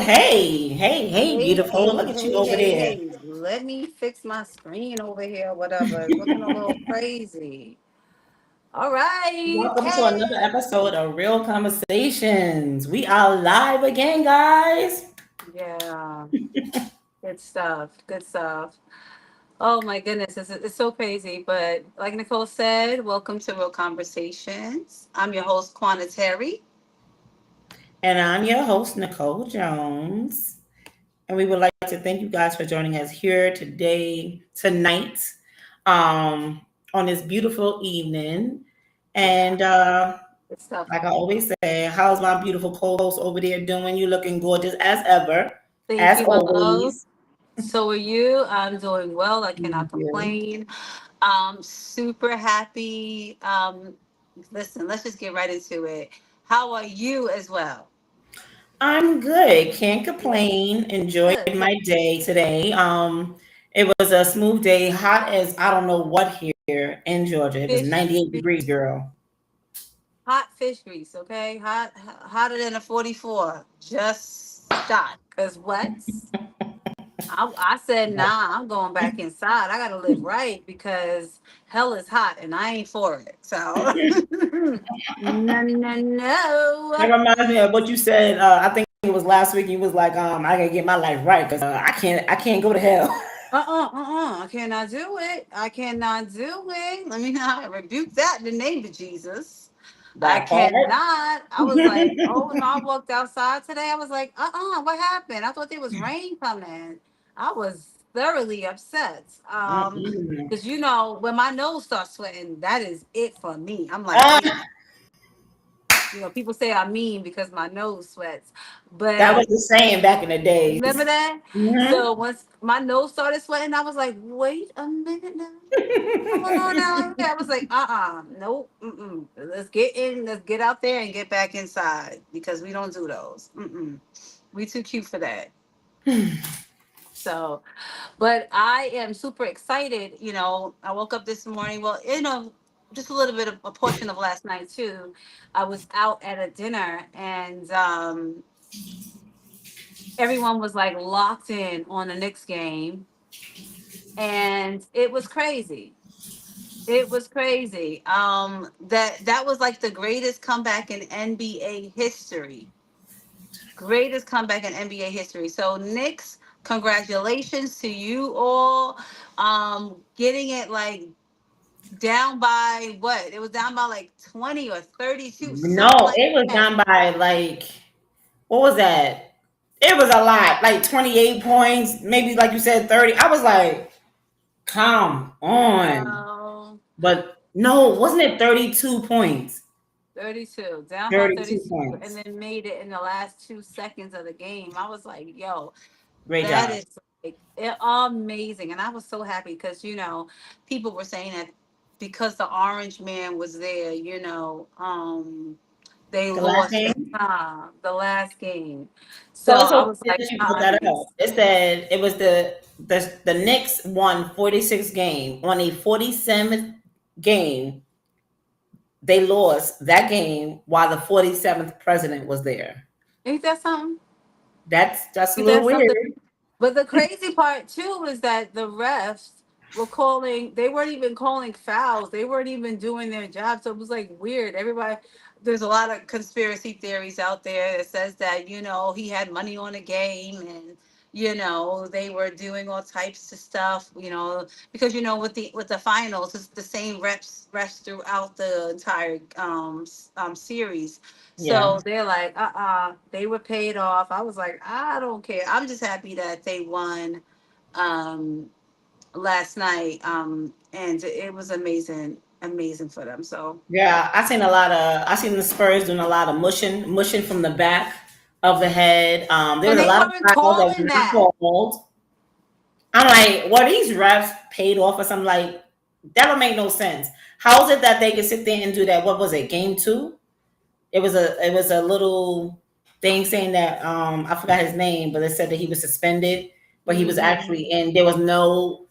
Hey, Hey, beautiful. Look hey, at you hey, over hey, there. hey. Let me fix my screen over here, whatever. It's looking a little crazy. All right. Welcome to another Hey. episode of Real Conversations. We are live again, guys. Yeah. Good stuff. Good stuff. Oh my goodness. It's so crazy. But like Nicole said, welcome to Real Conversations. I'm your host, Quanta Terry. And I'm your host, Nicole Jones. And we would like to thank you guys for joining us here today, tonight, on this beautiful evening. Yeah. And Good stuff. like I always say, how's my beautiful co-host over there doing? You looking gorgeous as ever, Thank as you, my love. always. So are you. I'm doing well. I cannot Thank you. complain. Super happy. Listen, let's just get right into it. How are you as well? I'm good. Can't Yeah. complain. Enjoyed Good. my day today. It was a smooth day, hot as I don't know what here in Georgia. It was Fish, 98 degrees, girl. hot fish grease, okay? Hotter than a 44. Just shot. Cause what? I said, nah, I'm going back inside. I gotta live right because hell is hot and I ain't for it. So no, no, That no. reminds me of what you said. I think it was last week. You was like, I gotta get my life right because I can't go to hell. I cannot do it. I cannot do it. Let me not rebuke that in the name of Jesus. I That part. cannot. I was like, oh no, I walked outside today. I was like, what happened? I thought there was rain coming. I was thoroughly upset. Mm-mm. Because when my nose starts sweating, that is it for me. I'm like, Ah, people say I'm mean because my nose sweats. that was But the saying back in the remember days. that? Hmm. So once my nose started sweating, I was like, wait a minute now. What's going on down here? I was like, nope, Let's get in, let's get out there and get back inside because we don't do those. We too cute for that. So, but I am super excited. I woke up this morning. Well, just a little bit of a portion of last night too. I was out at a dinner and everyone was like locked in on the Knicks game, and it was crazy. It was crazy. That was like the greatest comeback in NBA history. Greatest comeback in NBA history. So Knicks, congratulations to you all. Getting it like down by what? It was down by like 20 or 32, No, something like it was that. done by like what was that? It was a lot, like 28 points, maybe like you said, 30. I was like, come on. No, But no, wasn't it 32 points? 32, down by 32 32, and points. then made it in the last 2 seconds of the game. I was like, yo, Great that job. is like amazing. And I was so happy because, people were saying that because the Orange Man was there, they The last lost game. the last game. So So it's I okay was like, that you put that up. nice. It said it was the Knicks won 46 game. On a 47th game, they lost that game while the 47th president was there. Ain't that something? That's a Ain't little that something? weird. But the crazy part too is that the refs were calling, they weren't even calling fouls. They weren't even doing their job. So it was like weird. Everybody, there's a lot of conspiracy theories out there that says that, he had money on the game and they were doing all types of stuff, because with the finals, it's the same refs throughout the entire series. Yeah. So they're like, they were paid off. I was like, I don't care. I'm just happy that they won um, last night. And it was amazing, amazing for them. So, Yeah, I seen the Spurs doing a lot of mushing from the back of the head. There and was a they lot of weren't fouls that calling were not that. called. I'm like, were these refs paid off or something? Like, that don't make no sense. How is it that they can sit there and do that? What was it, game two? It was a little thing saying that I forgot his name, but it said that he was suspended, but he was Hmm. actually in. There was no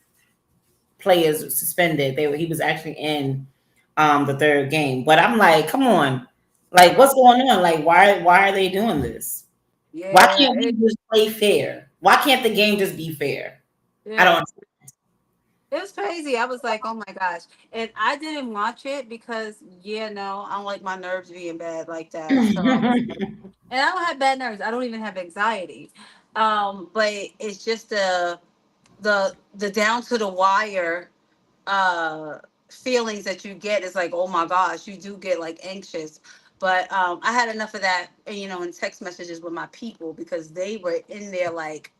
players suspended. He was actually in the third game. But I'm like, come on, like what's going on? Like why are they doing this? Why Yeah, can't we just play fair? Why can't the game just be fair? I yeah. don't. It was crazy. I was like, oh my gosh. And I didn't watch it because, yeah, no, I don't like my nerves being bad like that. So I was like, and I don't have bad nerves. I don't even have anxiety. But it's just the down to the wire uh feelings that you get is like, oh my gosh, you do get like anxious. But I had enough of that, in text messages with my people because they were in there like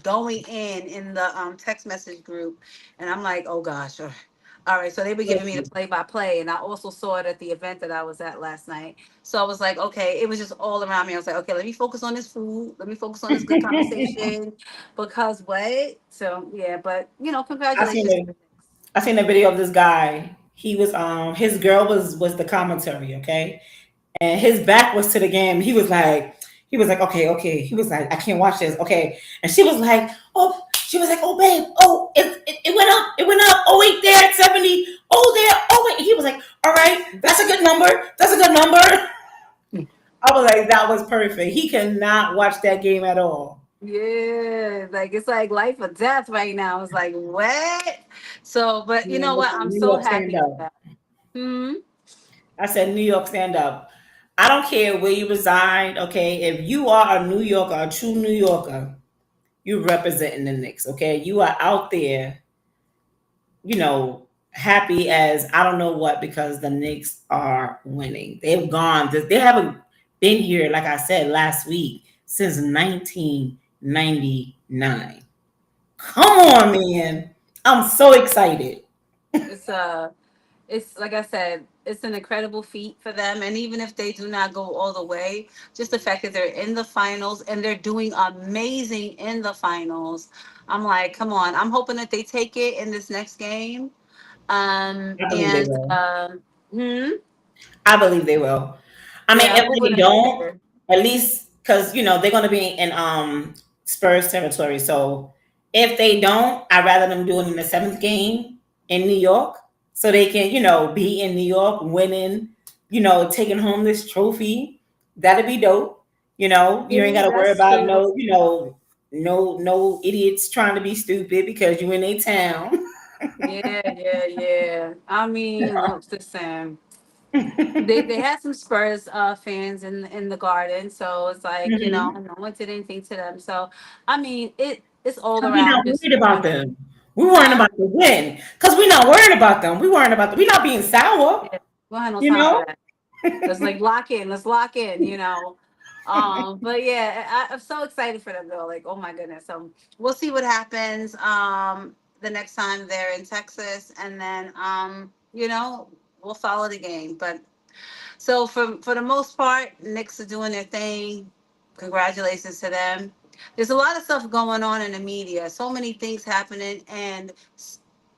going in the text message group, and I'm like, oh gosh, all right. So they were giving me the play by play, and I also saw it at the event that I was at last night. So I was like, okay, it was just all around me. I was like, okay, let me focus on this food, let me focus on this good conversation, because what? So yeah, but I seen congratulations to it. the Knicks. I seen a video of this guy. He was his girl was the commentary, okay? And his back was to the game. He was like, okay, okay. He was like, I can't watch this. Okay. And she was like, oh babe, oh it went up, it went up. Oh wait, there at 70. Oh there, oh wait. He was like, all right, that's a good number. That's a good number. I was like, that was perfect. He cannot watch that game at all. Yeah, like it's like life or death right now. It's like what? So, but you Yeah, know what? listen, I'm New so York stand happy for up. that. Hmm. I said, New York, stand up. I don't care where you reside, okay? If you are a New Yorker, a true New Yorker, you're representing the Knicks, okay? You are out there, happy as I don't know what because the Knicks are winning. They've gone, they haven't been here, like I said last week, since 1999. Come on, man. I'm so excited. It's it's like I said, it's an incredible feat for them. And even if they do not go all the way, just the fact that they're in the finals and they're doing amazing in the finals, I'm like, come on. I'm hoping that they take it in this next game. I believe they And will. hmm, I believe they will. I mean, yeah, I'm if moving they them up don't, there. at least because they're going to be in Spurs territory. So if they don't, I'd rather them do it in the seventh game in New York, so they can be in New York winning, taking home this trophy. That'd be dope. You ain't Yeah, got to worry that's about true. no idiots trying to be stupid because you in a town. Yeah, yeah, yeah. I mean, listen, they had some Spurs fans in the garden, so it's like Mhm. no one did anything to them. So I mean, it's all Because we're around not just worried about wonderful, them. We're worrying huh? about the win. Because we're not worried about them. We're worrying about them. We're not being sour, Yeah, we don't have no you time for know? that. Let's like lock in. Let's lock in. But yeah, I'm so excited for them though. Like, oh my goodness. So we'll see what happens the next time they're in Texas, and then we'll follow the game. But so for the most part, Knicks are doing their thing. Congratulations to them. There's a lot of stuff going on in the media. So many things happening, and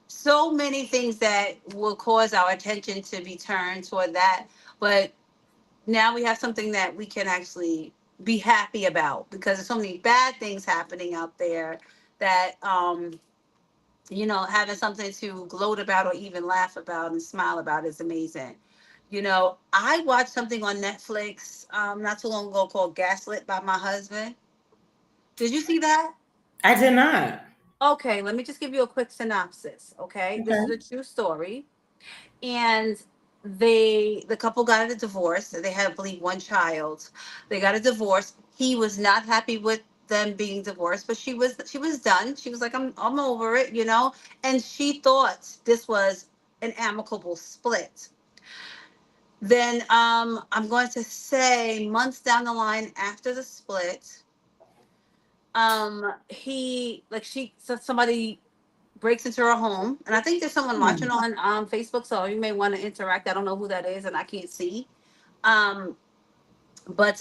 so many things that will cause our attention to be turned toward that. But now we have something that we can actually be happy about because there's so many bad things happening out there that having something to gloat about or even laugh about and smile about is amazing. I watched something on Netflix not too long ago called Gaslit by My Husband. Did you see that? I did not. Okay, let me just give you a quick synopsis. Okay, this is a Okay. true story. And the couple got a divorce. They had, I believe, one child. They got a divorce. He was not happy with them being divorced, but she was done. She was like, I'm over it. And she thought this was an amicable split. Then I'm going to say months down the line after the split, he like she so somebody breaks into her home, and I think there's someone watching Hmm. on Facebook, so you may want to interact. I don't know who that is, and I can't see. Um, but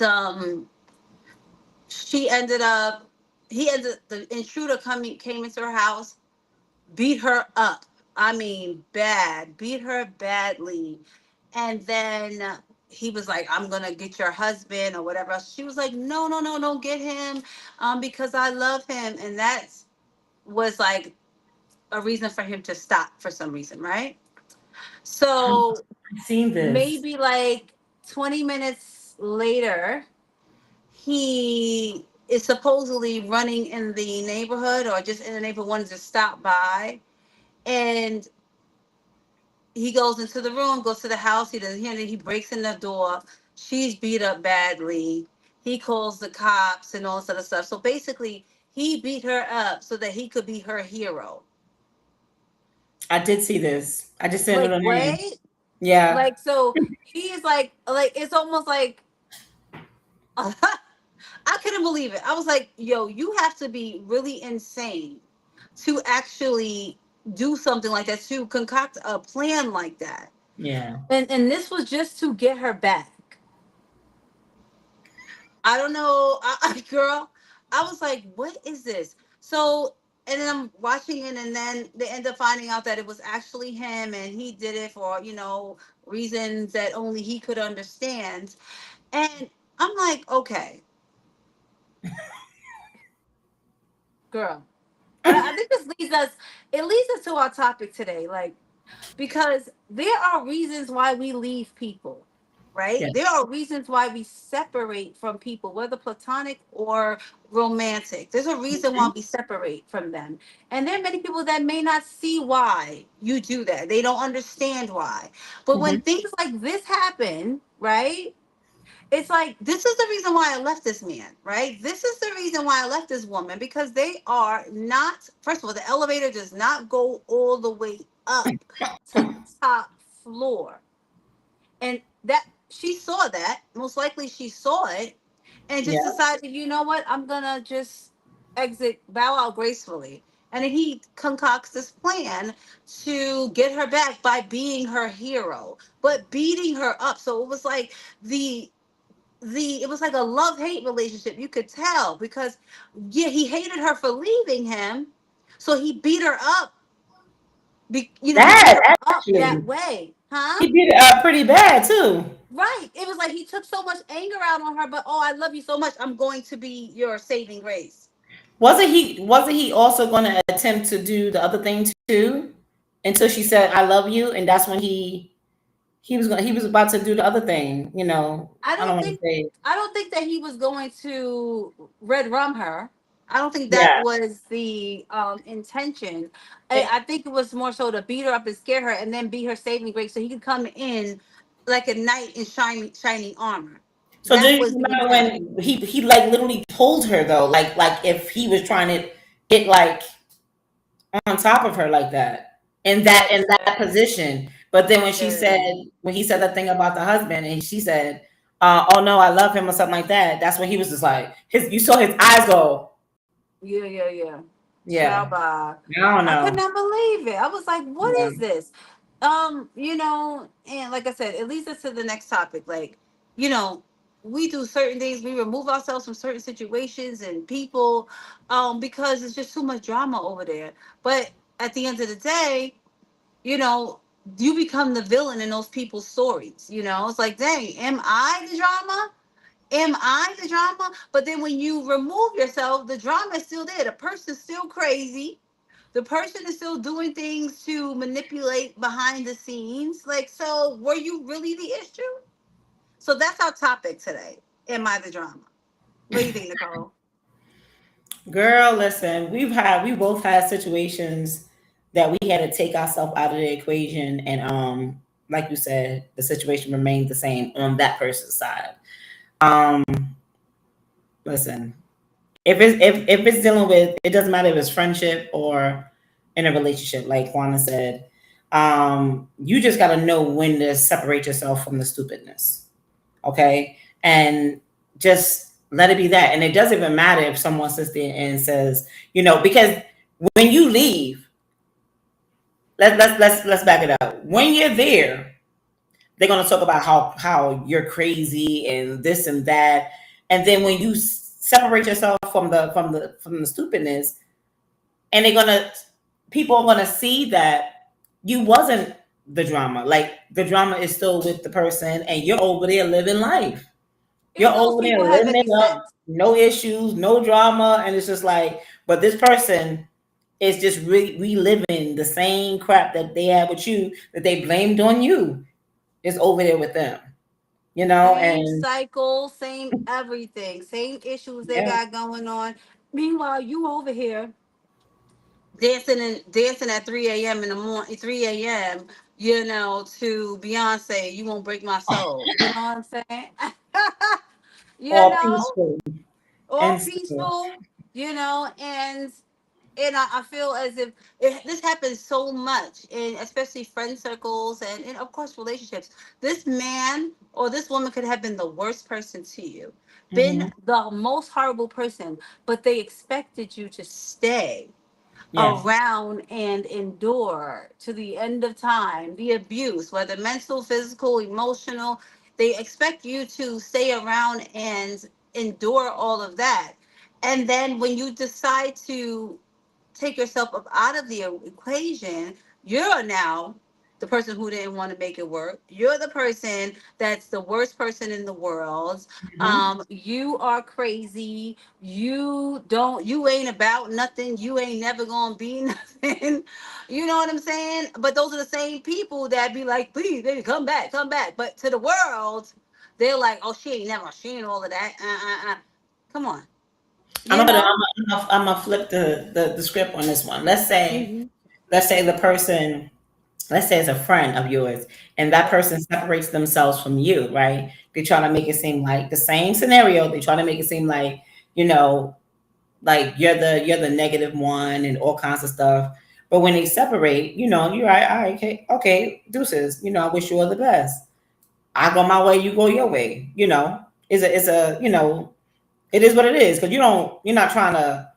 she ended up, the intruder coming came into her house, beat her up. I mean, bad, beat her badly, and then he was like, "I'm gonna get your husband or whatever." She was like, "No, no, no, don't get him, because I love him," and that was like a reason for him to stop for some reason, right? So I've seen this. maybe like 20 minutes later, he is supposedly running in the neighborhood or just in the neighborhood, wanted to stop by, and he goes into the room, goes to the house. He doesn't hear anything. He breaks in the door. She's beat up badly. He calls the cops and all this other stuff. So basically, he beat her up so that he could be her hero. I did see this. I just didn't Like, know the name. wait, Yeah. like so he's like it's almost like I couldn't believe it. I was like, yo, you have to be really insane to actually do something like that, to concoct a plan like that. Yeah. And this was just to get her back. I don't know, girl. I was like, what is this? So, and then I'm watching it, and then they end up finding out that it was actually him, and he did it for reasons that only he could understand. And I'm like, okay, girl. I think this leads us. It leads us to our topic today, like, because there are reasons why we leave people, right? There Yes. are reasons why we separate from people, whether platonic or romantic. There's a reason why Mhm. we separate from them. And there are many people that may not see why you do that. They don't understand why. But when Mhm. things like this happen, right? It's like, this is the reason why I left this man, right? This is the reason why I left this woman, because they are not, first of all, the elevator does not go all the way up to the top floor. And that she saw that, most likely she saw it, and just Yeah. decided, you know what, I'm gonna just exit, bow out gracefully. And then he concocts this plan to get her back by being her hero, but beating her up. So it was like it was like a love hate relationship. You could tell, because yeah, he hated her for leaving him, so he beat her up. He beat Bad, her up that actually. way, huh? He did it pretty bad too. Right. It was like he took so much anger out on her, but oh, I love you so much. I'm going to be your saving grace. Wasn't he also going to attempt to do the other thing too until she said I love you, and that's when he was about to do the other thing, I I don't don't want to think say. I don't think that he was going to red rum her. I don't think that Yeah. was the intention. I think it was more so to beat her up and scare her, and then be her saving grace, so he could come in like a knight in shiny armor. So do That you was the remember intent. when he like literally pulled her though, like if he was trying to get like on top of her like that in that Yes, in that position. But then when yeah, he said that thing about the husband, and she said, "Oh no, I love him" or something like that. That's when he was just like you saw his eyes go, yeah. yeah, Shabba. I don't I could know, not believe it. I was like, what yeah. is this? And like I said, it leads us to the next topic. Like, you know, we do certain things, we remove ourselves from certain situations and people, because it's just too much drama over there. But at the end of the day, you know, you become the villain in those people's stories. It's like, dang, am I the drama? Am I the drama? But then when you remove yourself, the drama is still there. The person's still crazy. The person is still doing things to manipulate behind the scenes. Like, so were you really the issue? So that's our topic today. Am I the drama? What do you think, Nicole? Girl, listen, we both had situations that we had to take ourselves out of the equation, and like you said, the situation remained the same on that person's side. Um, listen, if it's dealing with, it doesn't matter if it's friendship or in a relationship, like Juana said, you just got to know when to separate yourself from the stupidness, okay, and just let it be that. And it doesn't even matter if someone sits there and says, because when you leave, let's back it up. When you're there, they're gonna talk about how you're crazy and this and that, and then when you separate yourself from the stupidness, and people are gonna see that you wasn't the drama. Like the drama is still with the person, and you're over there living life. You're If those over there people have living any it up, sense. no issues, no drama, and it's just like, but this person is just reliving the same crap that they had with you, that they blamed on you, is over there with them. you know, Same and cycle, same everything, same issues they yeah, got going on. Meanwhile, you over here dancing at 3 a.m. in the morning, 3 a.m., to Beyonce, you won't break my soul. You know what I'm saying? you all know, peaceful all and stuff. peaceful, and I feel as if this happens so much, in especially friend circles and of course relationships. This man or this woman could have been the worst person to you, been Hmm. the most horrible person, but they expected you to stay Yeah, around and endure to the end of time the abuse, whether mental, physical, emotional. They expect you to stay around and endure all of that. And then when you decide to take yourself up out of the equation, you're now the person who didn't want to make it work. You're the person that's the worst person in the world. hmm, You are crazy. You ain't about nothing. You ain't never gonna be nothing. You know what I'm saying? But those are the same people that be like, please, baby, come back, come back. But to the world, they're like, oh, she ain't all of that. Come on, I'm you gonna know. I'm gonna flip the script on this one. Hmm. Let's say the person, let's say it's a friend of yours, and that Right. person separates themselves from you, right? They try to make it seem like the same scenario. They try to make it seem like, you know, like you're the negative one and all kinds of stuff. But when they separate, you know, you're right, all right, okay, okay, deuces. You know, I wish you all the best. I go my way, you go your way. You know, it's a you know, it is what it is because you're not trying to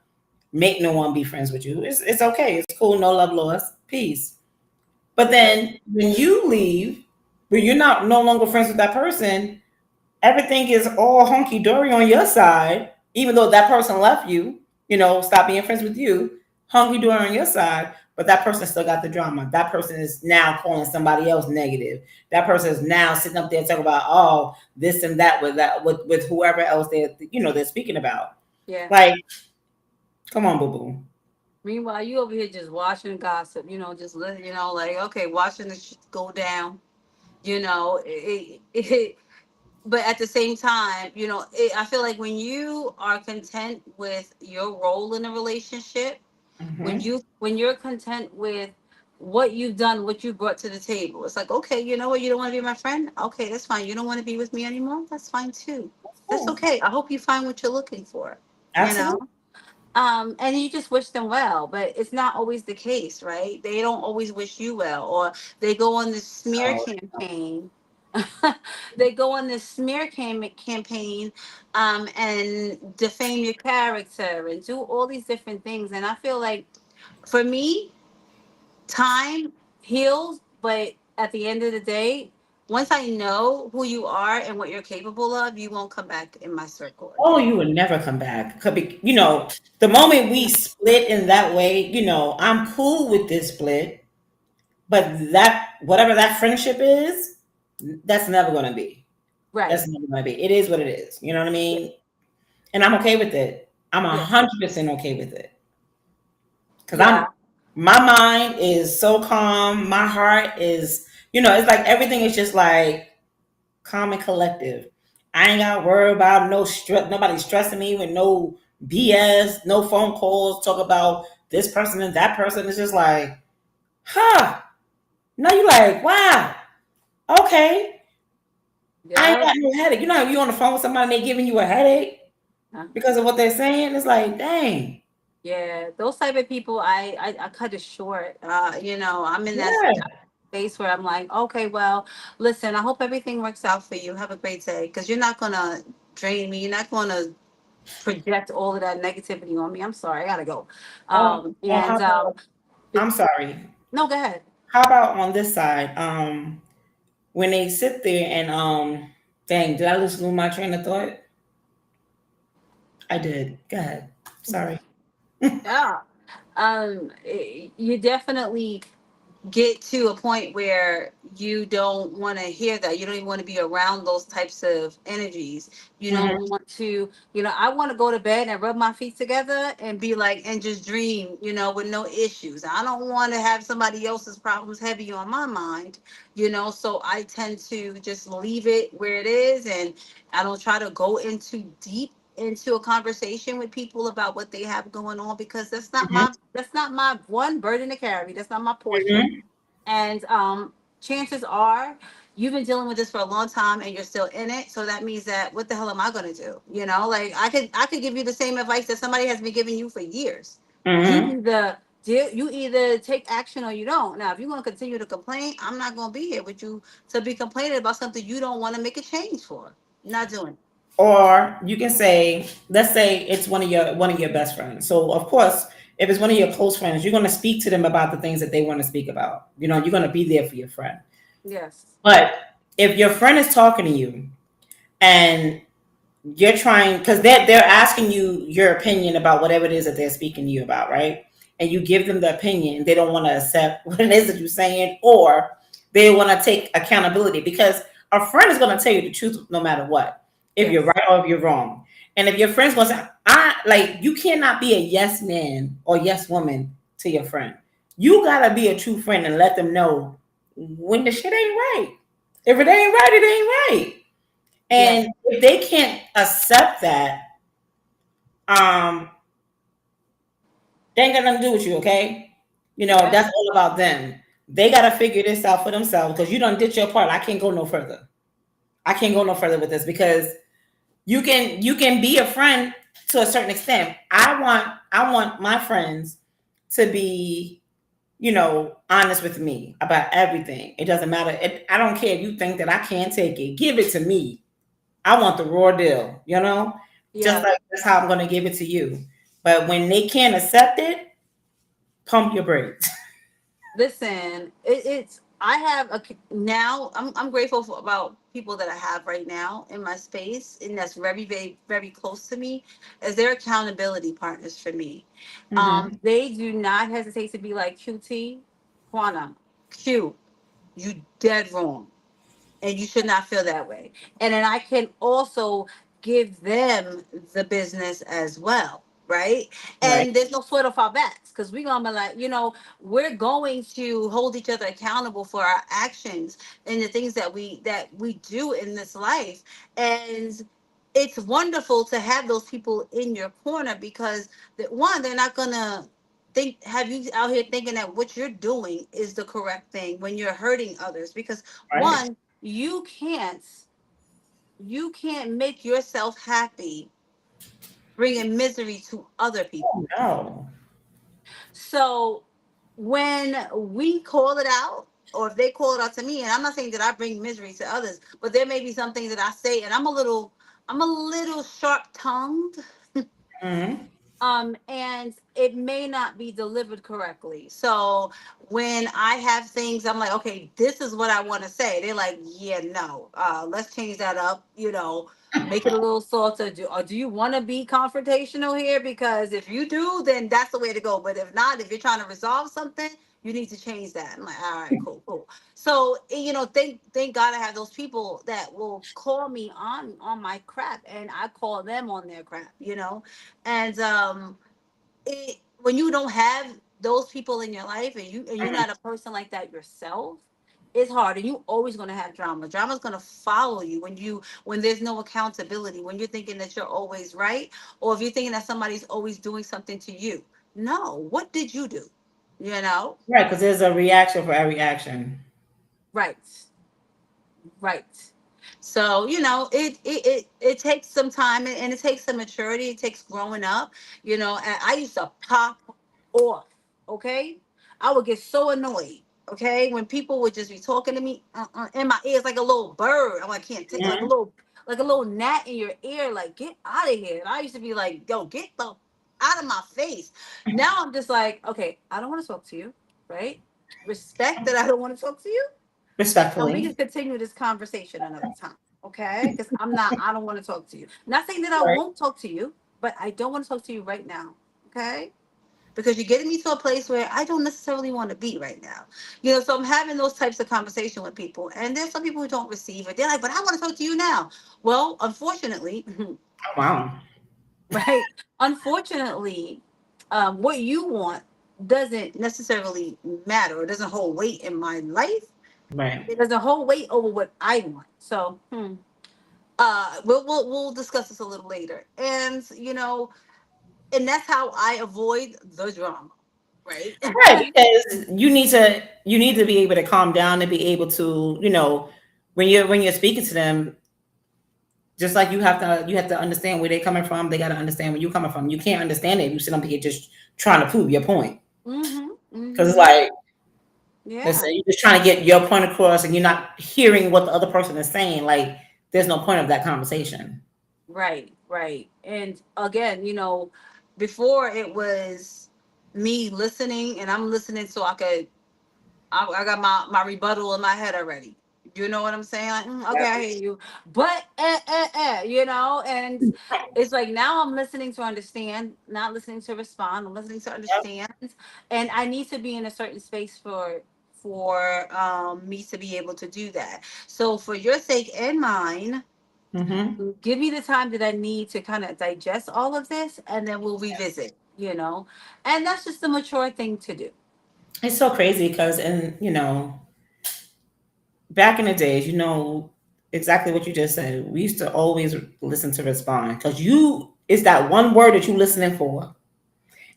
make no one be friends with you. It's okay. It's cool. No love lost. Peace. But Right. then when you leave, when you're not no longer friends with that person, everything is all hunky dory on your side, even though that person left you, you know, stop being friends with you, hunky dory on your side, but that person still got the drama. That person is now calling somebody else negative. That person is now sitting up there talking about, oh, this and that with whoever else they're speaking about. Yeah. Like, come on, boo boo. Meanwhile, you over here just watching gossip, just like, okay, watching the shit go down, you know. But at the same time, I feel like when you are content with your role in a relationship, Hmm. when you're content with what you've done, what you brought to the table, it's like, okay, you know what, you don't want to be my friend? Okay, that's fine. You don't want to be with me anymore? That's fine too. That's Oh, okay. I hope you find what you're looking for, you know? absolutely. And you just wish them well, but it's not always the case, right? They don't always wish you well, or they go on this smear Oh, campaign. They go on this campaign, and defame your character and do all these different things. And I feel like, for me, time heals, but at the end of the day, once I know who you are and what you're capable of, you won't come back in my circle oh, again. you would never come back. Could be, the moment we split in that way, I'm cool with this split, but that whatever that friendship is, that's never gonna be. Right. That's never gonna be. It is what it is. You know what I mean? And I'm okay with it. I'm a Yeah. hundred percent okay with it. Cause Yeah. my mind is so calm. My heart is, it's like everything is just like calm and collective. I ain't got to worry about no stress. Nobody stressing me with no BS, no phone calls. Talk about this person and that person. It's just like, huh? No, you like, wow, okay. I ain't Yeah. got no headache. You know, how you on the phone with somebody, they giving you a headache because of what they're saying. It's like, dang, Yeah, those type of people, I cut it short. I'm in that yeah. space where I'm like, okay, well, listen, I hope everything works out for you. Have a great day, because you're not gonna drain me. You're not gonna project all of that negativity on me. I'm sorry, I gotta go. Or how And about? I'm sorry. no, go ahead. How about on this side? When they sit there and dang, did I lose my train of thought? I did. Go ahead. Sorry. Yeah. You definitely get to a point where you don't want to hear that. You don't even want to be around those types of energies. You Mhm. don't want to, I want to go to bed and rub my feet together and be like, and just dream, with no issues. I don't want to have somebody else's problems heavy on my mind, so I tend to just leave it where it is. And I don't try to go into deep into a conversation with people about what they have going on, because Mhm. that's not my one burden to carry. That's not my portion. Mhm. And chances are you've been dealing with this for a long time and you're still in it. So that means that, what the hell am I going to do? Like, I could give you the same advice that somebody has been giving you for years. You Mhm. either you either take action or you don't. Now, if you're going to continue to complain, I'm not going to be here with you to be complaining about something you don't want to make a change for. Not doing it. Or you can say, let's say it's one of your best friends. So of course, if it's one of your close friends, you're going to speak to them about the things that they want to speak about. You're going to be there for your friend. Yes. But if your friend is talking to you and you're trying, because they're asking you your opinion about whatever it is that they're speaking to you about, right? And you give them the opinion, they don't want to accept what it is that you're saying, or they want to take accountability, because a friend is going to tell you the truth no matter what, if you're Yes. right or if you're wrong. And if your friend's going to say, I like, you cannot be a yes man or yes woman to your friend. You gotta be a true friend and let them know when the shit ain't right. If it ain't right, it ain't right. Yes. And if they can't accept that, um, they ain't got nothing to do with you, okay? Yeah. That's all about them. They gotta figure this out for themselves, because you done did your part. I can't go no further. I can't go no further with this, because you can be a friend to a certain extent. I want my friends to be, honest with me about everything. It doesn't matter. I don't care if you think that I can't take it. Give it to me. I want the raw deal, just Yeah. like that's how I'm going to give it to you. But when they can't accept it, pump your brakes. Listen, it's I have a now. I'm grateful for about people that I have right now in my space, and that's very, very, very close to me, as their accountability partners for me. Hmm. They do not hesitate to be like, QT, Quana, Q, you dead wrong, and you should not feel that way. And then I can also give them the business as well, right? Right. And there's no sweat off our backs, because we're gonna be like, we're going to hold each other accountable for our actions and the things that we do in this life. And it's wonderful to have those people in your corner, because one, they're not gonna have you out here thinking that what you're doing is the correct thing when you're hurting others. Because Right. one, you can't make yourself happy bringing misery to other people. No. So when we call it out, or if they call it out to me, and I'm not saying that I bring misery to others, but there may be some things that I say, and I'm a little sharp tongued, Hmm. and it may not be delivered correctly. So when I have things, I'm like, okay, this is what I want to say. They're like, yeah, no, let's change that up. Make it a little softer. Do you want to be confrontational here? Because if you do, then that's the way to go. But if not, if you're trying to resolve something, you need to change that. I'm like, all right, cool, cool. So thank God I have those people that will call me on my crap, and I call them on their crap. And when you don't have those people in your life, and you're not a person like that yourself, it's hard, and you always going to have drama. Drama's going to follow you when there's no accountability, when you're thinking that you're always right, or if you're thinking that somebody's always doing something to you. No, what did you do? you know Right, because there's a reaction for every action. right. Right. So, it takes some time, and it takes some maturity. It takes growing up. And I used to pop off. Okay. I would get so annoyed. Okay. When people would just be talking to me in my ears like a little bird. I can't take like a Hmm. little gnat in your ear. Like, get out of here. And I used to be like, yo, get the out of my face. Now I'm just like, okay, I don't want to talk to you. Right. Respect that I don't want to talk to you, and we can Respectfully. continue this conversation another time. Okay, because I don't want to talk to you. Not saying that I Right. won't talk to you, but I don't want to talk to you right now. Okay. because you're getting me to a place where I don't necessarily want to be right now. So I'm having those types of conversation with people, and there's some people who don't receive it. They're like, but I want to talk to you now. Well, unfortunately, Wow. right? Unfortunately, what you want doesn't necessarily matter. It doesn't hold weight in my life. Right. It doesn't hold weight over what I want. So, we'll discuss this a little later. And that's how I avoid the drama, right? Right, because you need to be able to calm down and be able to, when you're speaking to them, just like you have to understand where they're coming from. They got to understand where you're coming from. You can't understand it if you sit up here just trying to prove your point. Mm-hmm. Because it's Mm-hmm. like, Yeah. listen, you're just trying to get your point across, and you're not hearing what the other person is saying. Like, there's no point of that conversation. Right. Right. And again, before it was me listening, and I'm listening so I could. I got my rebuttal in my head already. You know what I'm saying? Like, okay, I hear you. But and it's like now I'm listening to understand, not listening to respond. I'm listening to understand, and I need to be in a certain space for me to be able to do that. So for your sake and mine, Mm-hmm. give me the time that I need to kind of digest all of this, and then we'll revisit. And that's just the mature thing to do. It's so crazy because, and back in the days, exactly what you just said. We used to always listen to respond because it's that one word that you listening for,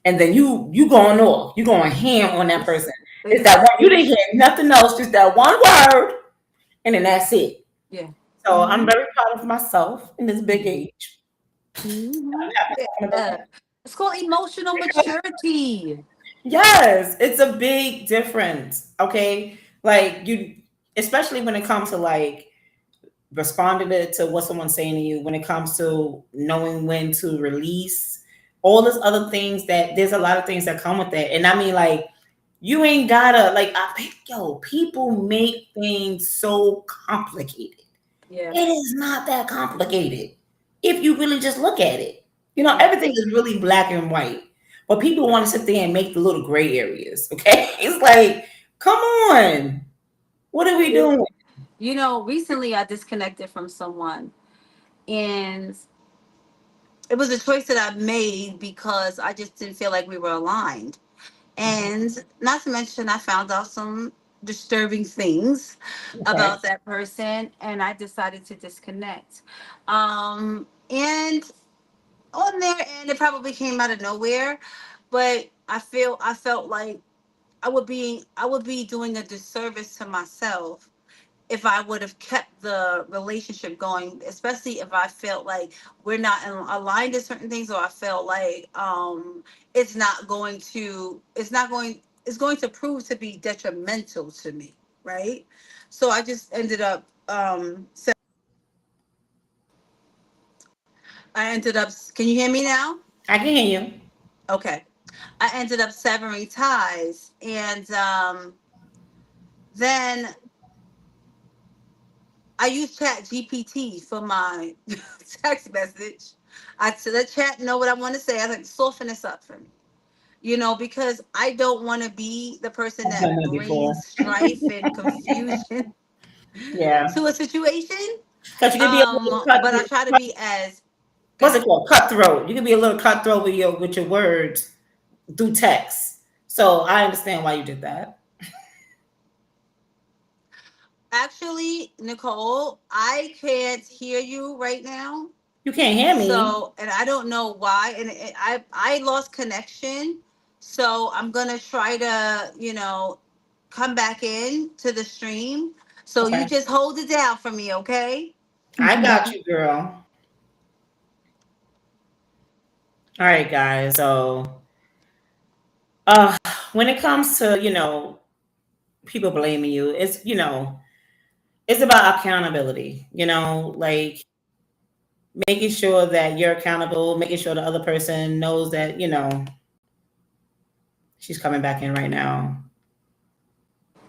and then you going off, you going ham on that person. It's that one you didn't hear nothing else, just that one word, and then that's it. Yeah. So I'm Hmm. very proud of myself in this big age. Hmm. Yeah. It's called emotional maturity. Yes, it's a big difference. Okay, like especially when it comes to like responding to what someone's saying to you, when it comes to knowing when to release all those other things, that there's a lot of things that come with that. And I mean, like, you ain't gotta, like, I think, people make things so complicated. Yeah. It is not that complicated if you really just look at it. Yeah. Everything is really black and white, but people want to sit there and make the little gray areas. Okay, it's like, come on, what are we doing? Recently I disconnected from someone, and it was a choice that I made because I just didn't feel like we were aligned. And not to mention, I found out some disturbing things Okay. about that person, and I decided to disconnect. And on their end, it probably came out of nowhere, but I felt like I would be doing a disservice to myself if I would have kept the relationship going, especially if I felt like we're not aligned to certain things, or I felt like it's going to prove to be detrimental to me, right? So I just ended up can you hear me now? I can hear you. Okay. I ended up severing ties, and then I use Chat GPT for my text message. I to let Chat know what I want to say. I like soften this up for me, because I don't want to be the person I've done that that before. brings strife and confusion Yeah, to a situation. because you could be a little But I try to be as go what's it ahead. called? Cutthroat. You can be a little cutthroat with your words through text. So I understand why you did that. Actually, Nicole, I can't hear you right now. You can't hear me. So, and I don't know why, and I lost connection. So I'm gonna try to come back in to the stream. So you Okay, just hold it down for me, okay? I got you, girl. All right, guys. So, uh, when it comes to people blaming you, it's about accountability. Like making sure that you're accountable, making sure the other person knows that she's coming back in right now.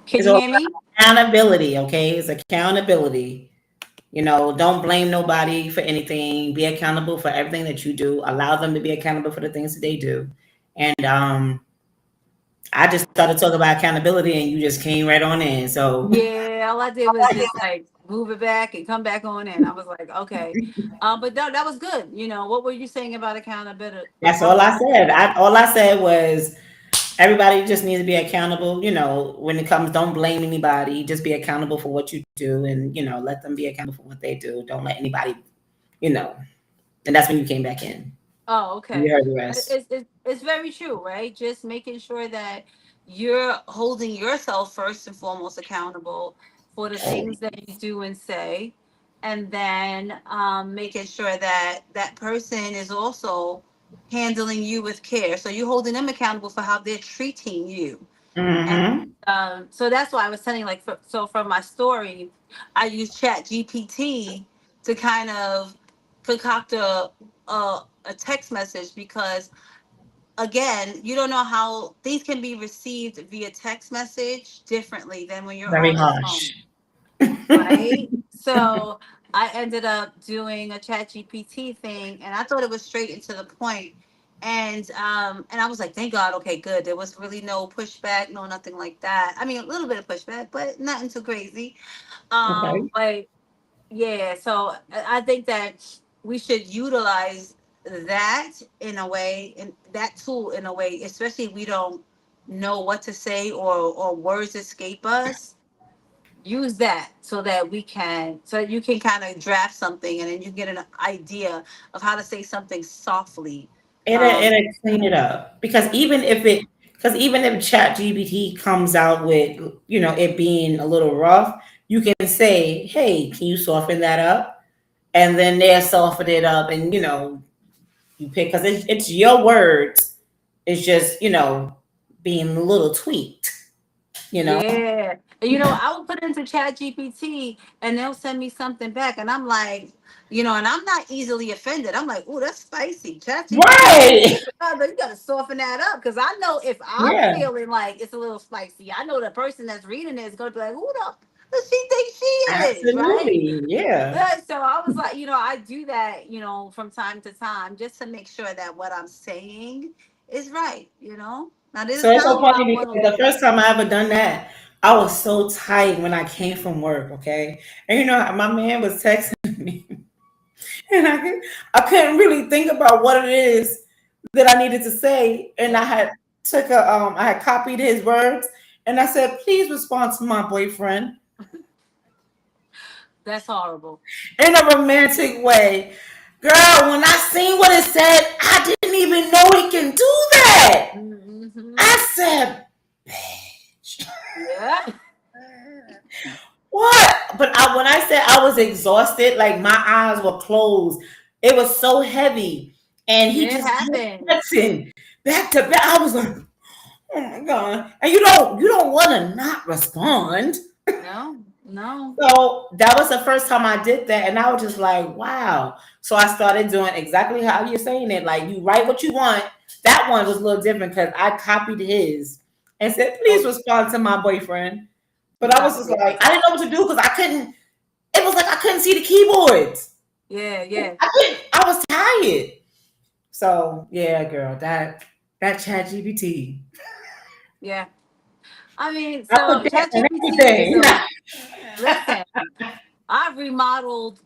Can It's you all hear me? accountability, okay? It's accountability. Don't blame nobody for anything. Be accountable for everything that you do. Allow them to be accountable for the things that they do. And I just started talking about accountability, and you just came right on in. So Yeah, all I did was just like move it back and come back on in. I was like, okay. But that was good. What were you saying about accountability? that's all I said. All I said was everybody just needs to be accountable. When it comes, don't blame anybody. Just be accountable for what you do, and let them be accountable for what they do. Don't let anybody, you know. And that's when you came back in. Oh, okay. You heard the rest. It's very true, right? Just making sure that you're holding yourself first and foremost accountable for the things that you do and say, and then making sure that that person is also handling you with care. So you're holding them accountable for how they're treating you. And Mm-hmm. so that's why I was telling, like, so from my story, I use Chat GPT to kind of concoct a text message, because again, you don't know how things can be received via text message differently than when you're Very on the harsh. phone, right? So I ended up doing a Chat GPT thing, and I thought it was straight and to the point. And I was like, thank God, okay, good. There was really no pushback, no nothing like that. I mean, a little bit of pushback, but nothing too crazy. Okay. But yeah, so I think that we should utilize that in a way, and that tool in a way, especially if we don't know what to say, or words escape us. Use that so that you can kind of draft something, and then you get an idea of how to say something softly. Um, It'll clean it up because even if Chat GPT comes out with it being a little rough, you can say, "Hey, can you soften that up?" And then they'll soften it up, and you pick because it's your words. It's just being a little tweaked. You know. Yeah. And I will put it into Chat GPT, and they'll send me something back. And I'm like, and I'm not easily offended. I'm like, oh, that's spicy. Chat GPT, Right. you gotta soften that up. Cause I know if I'm Yeah. feeling like it's a little spicy, I know the person that's reading it is gonna be like, who the does she think she is? Right? Absolutely. Yeah. Yeah, so I was like, I do that, from time to time, just to make sure that what I'm saying is right. Now So there's it's so times when I funny want because the to. first time I ever done that, I was so tight when I came from work. Okay, and my man was texting me, and I couldn't really think about what it is that I needed to say, and I had I had copied his words, and I said, "Please respond to my boyfriend That's horrible. in a romantic way." Girl, when I seen what it said, I didn't even know he can do that. Hmm. I said, "Bitch." Yeah. What? But when I said I was exhausted, like my eyes were closed. It was so heavy, and he It just kept happens. texting back to back. I was like, "Oh my god!" And you don't want to not respond. No, no. So that was the first time I did that, and I was just like, "Wow!" So I started doing exactly how you're saying it. Like you write what you want. That one was a little different because I copied his and said, "Please Oh, respond to my boyfriend." But I was just yeah. like, I didn't know what to do because I couldn't. It was like I couldn't see the keyboards. Yeah, yeah, I couldn't. I was tired. So yeah, girl, that Chat GPT. yeah. I mean, I put so that in ChatGPT is everything. a listen. I remodeled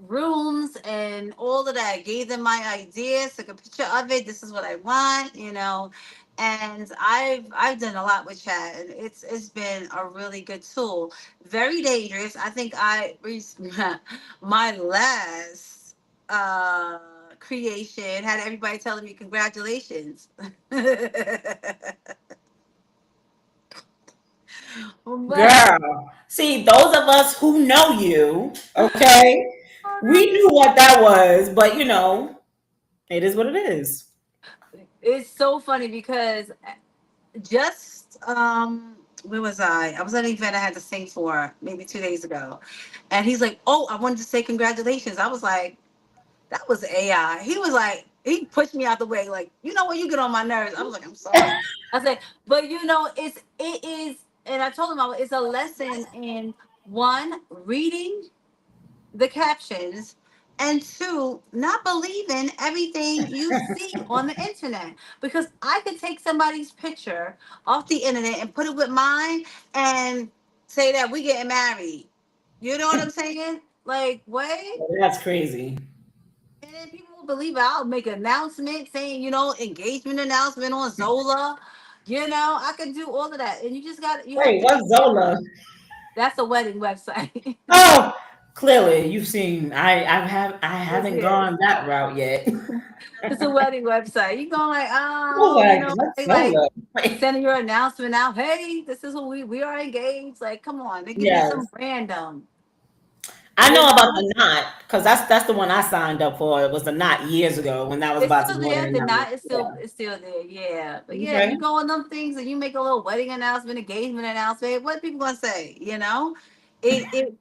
rooms and all of that. Gave them my ideas, took a picture of it. This is what I want. And I've done a lot with chat, and it's been a really good tool. Very dangerous. I think my last creation had everybody telling me congratulations. But Girl, see, those of us who know you, okay, we knew what that was, but it is what it is. it's so funny because just where was I? I was at an event I had to sing for maybe 2 days ago. And he's like, oh, I wanted to say congratulations. I was like, that was AI. He was like, he pushed me out the way, like, when you get on my nerves. I was like, I'm sorry. I said, but it is, and I told him it's a lesson in one, reading the captions, And two, not believing everything you see on the internet. Because I could take somebody's picture off the internet and put it with mine and say that we getting married. You know what I'm saying? Like, what? That's crazy. And then people will believe it. I'll make an announcement saying, engagement announcement on Zola. I can do all of that. And you have Wait, to be what's careful. Zola? That's a wedding website. Oh, clearly you've seen. I Yes, haven't yes. gone that route yet. It's a wedding website. You going like, I was like, what's they like Zola? sending your announcement out. Hey, this is who we are engaged. Like, come on, they give you Yes, some random, I you know about know. the knot because that's the one I signed up for. It was the knot years ago when I was It's about to still go there there. and The network. knot is still Yeah. it's still there. Yeah, but yeah, if Okay. you go on them things and you make a little wedding announcement, engagement announcement, what are people gonna say? It.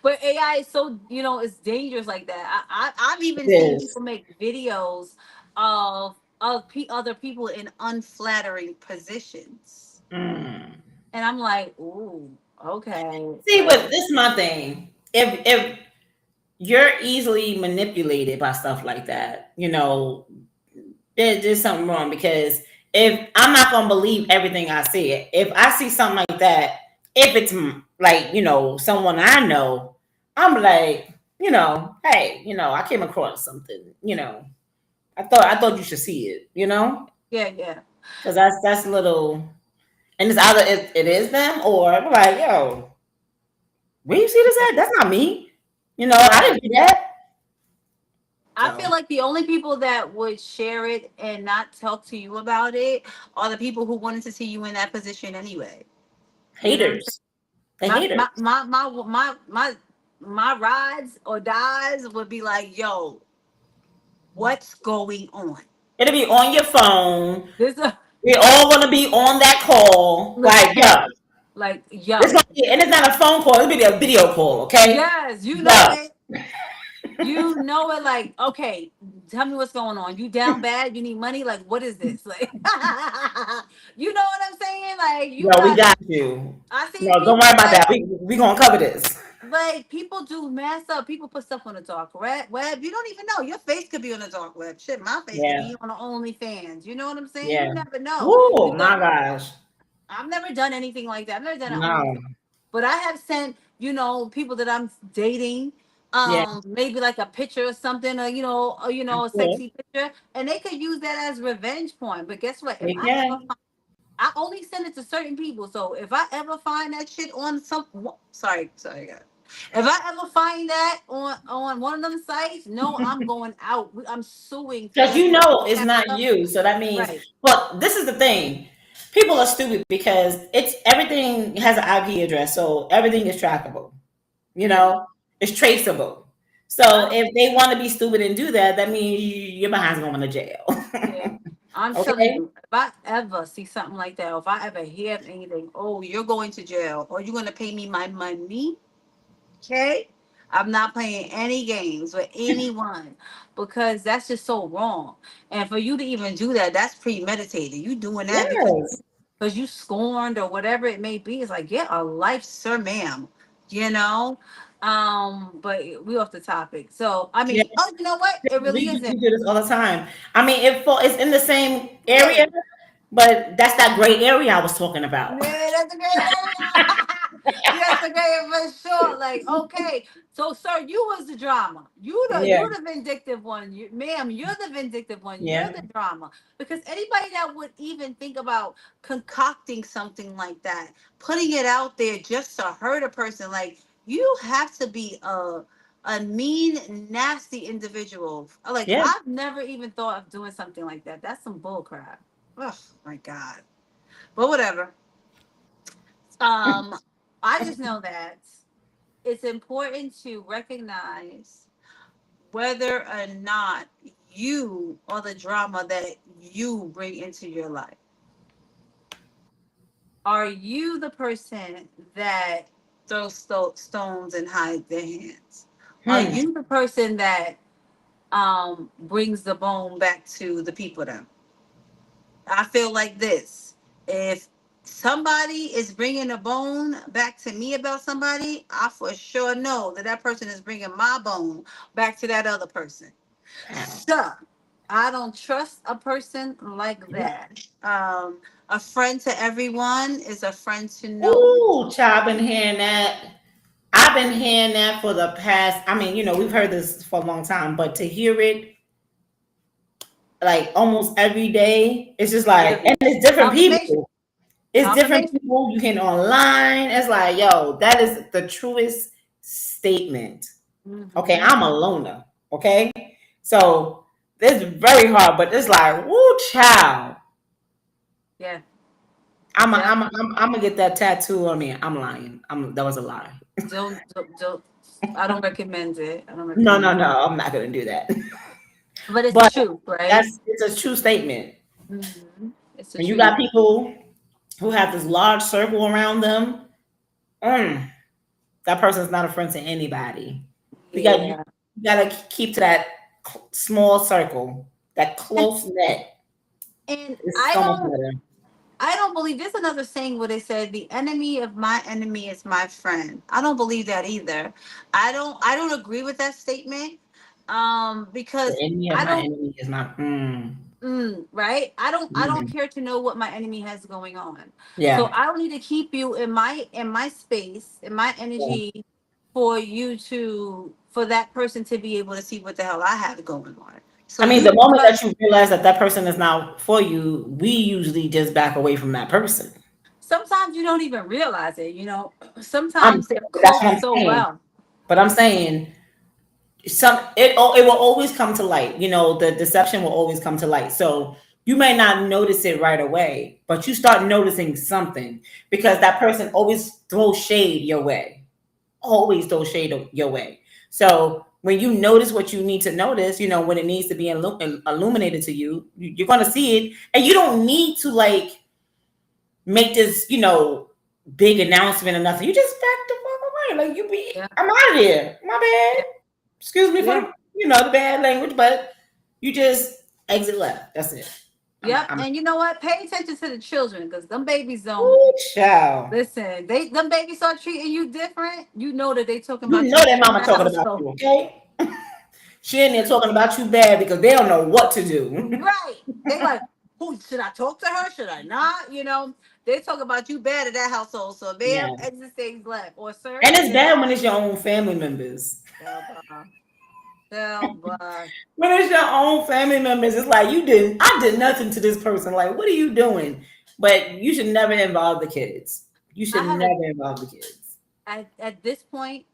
But AI is so it's dangerous like that. I've even It seen is. people make videos of other people in unflattering positions, Mm. and I'm like, ooh, okay, See, but like this is my thing. If you're easily manipulated by stuff like that, there's something wrong because if I'm not gonna believe everything I see, if I see something like that, if it's like someone I know, I'm like, hey, I came across something, I thought you should see it, yeah, yeah. because that's a little, and it's either it is them or I'm like, yo, where you see this at? That's not me, I Right. didn't do that. I feel So like the only people that would share it and not talk to you about it are the people who wanted to see you in that position anyway. You know what I'm saying? haters, the My haters. my my my my my, my rides or dies would be like, yo, what's going on? It'll be on your phone. This a We're all gonna be on that call. Like, yo, like, it's yo, gonna be, and it's not a phone call. It'll be a video call. Okay. yes, you know Yeah. it. You know it, like, okay, tell me what's going on. You down bad? You need money? Like, what is this? Like, you know what I'm saying? Like, you Yo, we got, got you. I see No, don't worry people about like, that. We gonna cover this. people do mess up. People put stuff on the dark web. You don't even know. Your face could be on the dark web. Shit, my face could Yeah. be on the OnlyFans. You know what I'm saying? Yeah. You never know. Oh You go, my gosh. I've never done anything like that. I've never done an No. OnlyFans, but I have sent, people that I'm dating, Yeah. maybe like a picture or something, or a Yeah. sexy picture, and they could use that as revenge porn. But guess what? If They I ever can. I only send it to certain people. So if I ever find that shit on sorry, guys. If I ever find that on one of them sites, no, I'm going out. I'm suing for Because defamation. it's not you. So that means, Right. well, this is the thing. People are stupid because it's everything has an IP address, so everything is trackable. You Yeah. know, it's traceable. I, So if they want to be stupid and do that, that means your behind's going to jail. yeah. I'm telling Okay? you, if I ever see something like that, or if I ever hear of anything, oh, you're going to jail, or you're going to pay me my money. Okay. I'm not playing any games with anyone because that's just so wrong. And for you to even do that, that's premeditated. You doing that Yes. because you scorned or whatever it may be. It's like, get a life, sir, ma'am. You know? But we off the topic. So I Yeah. mean, oh, you know what? It really We isn't. do this all the time. I mean, it's in the same area, Hey, but that's that gray area I was talking about. man, that's a great area. Yes, a great for sure. Like, okay, so sir, you was the drama. Yeah. You're the vindictive one. Ma'am, you're the vindictive one. You're Yeah. the drama. Because anybody that would even think about concocting something like that, putting it out there just to hurt a person, like you have to be a mean, nasty individual. Like Yeah. I've never even thought of doing something like that. That's some bull crap. Oh my god. But whatever. Um, I just know that it's important to recognize whether or not you or the drama that you bring into your life. Are you the person that throws stones and hides their hands? Are Hmm. you the person that brings the bone back to the people? Then I feel like this: if somebody is bringing a bone back to me about somebody, I for sure know that that person is bringing my bone back to that other person. Wow. So I don't trust a person like that. A friend to everyone is a friend to no one. Ooh, child, I've been hearing that. I've been hearing that for the past. I mean, we've heard this for a long time, but to hear it like almost every day, it's just like, Really. and it's different Confirmation. people. It's different Confirmation. people you can online. It's like, yo, that is the truest statement. Okay, Hmm. I'm a loner. Okay, so it's very hard, but it's like, woo, child. Yeah. I'm a, Yeah. I'm a, I'm gonna get that tattoo on me. I'm lying. That was a lie. Don't. I don't recommend it. I don't No, no, recommend it. no. I'm not gonna do that. But it's the But truth, right? it's a true statement. It's the When you truth. got people who have this large circle around them, mm, that person's not a friend to anybody. You Yeah. gotta keep to that small circle, that And close net. and It's so much better. I don't believe there's another saying where they said the enemy of my enemy is my friend. I don't believe that either. I don't agree with that statement. The Because enemy of I my don't enemy is my right? I don't mm. care to know what my enemy has going on. So Yeah. I don't need to keep you in my space, in my Yeah. energy for that person to be able to see what the hell I have going on. So I mean, you the moment because that you realize that that person is not for you, we usually just back away from that person. sometimes you don't even realize it. I'm Sometimes they're That's what close I'm so saying. well. But I'm saying it will always come to light. The deception will always come to light. So you may not notice it right away, but you start noticing something because that person always throws shade your way. Always throws shade your way. So when you notice what you need to notice, when it needs to be illuminated to you, you're gonna see it, and you don't need to like make this, big announcement or nothing. You just back the fuck away. Like Yeah. I'm out of here. My bad. Yeah. Excuse me for Yeah. the bad language, but you just exit left. That's it. Yep. I'm And you know what? Pay attention to the children because them babies don't Ooh, child. listen. Them babies start treating you different. You know that they talking You about know you that in mama the talking about household. you, okay? She in there talking about you bad because they don't know what to do. Right. They like, who should I talk to her? Should I not? They talk about you bad at that household. So they Yeah. have exit stage left. Or sir, And it's exit bad left. when it's your own family members. Hell, bye. Hell, bye. When it's your own family members, it's like I did nothing to this person. Like, what are you doing? But you should never involve the kids. You I should have a never involve the kids. at this point,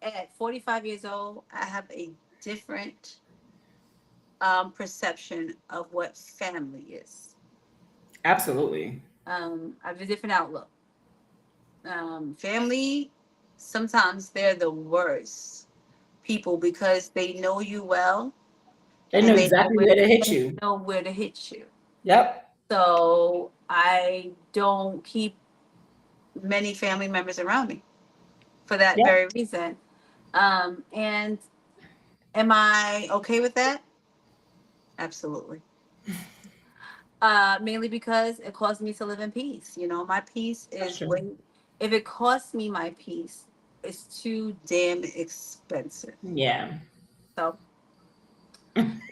at 45 years old, I have a different perception of what family is. Absolutely. I have a different outlook. Family, sometimes they're the worst people because they know you well They know and they know exactly where where to hit and you. know where to hit you. Yep. So I don't keep many family members around me for that Yep. very reason. And am I okay with that? Absolutely. Mainly because it caused me to live in peace. My peace That's is true. way. If it costs me my peace, it's too damn expensive. Yeah. So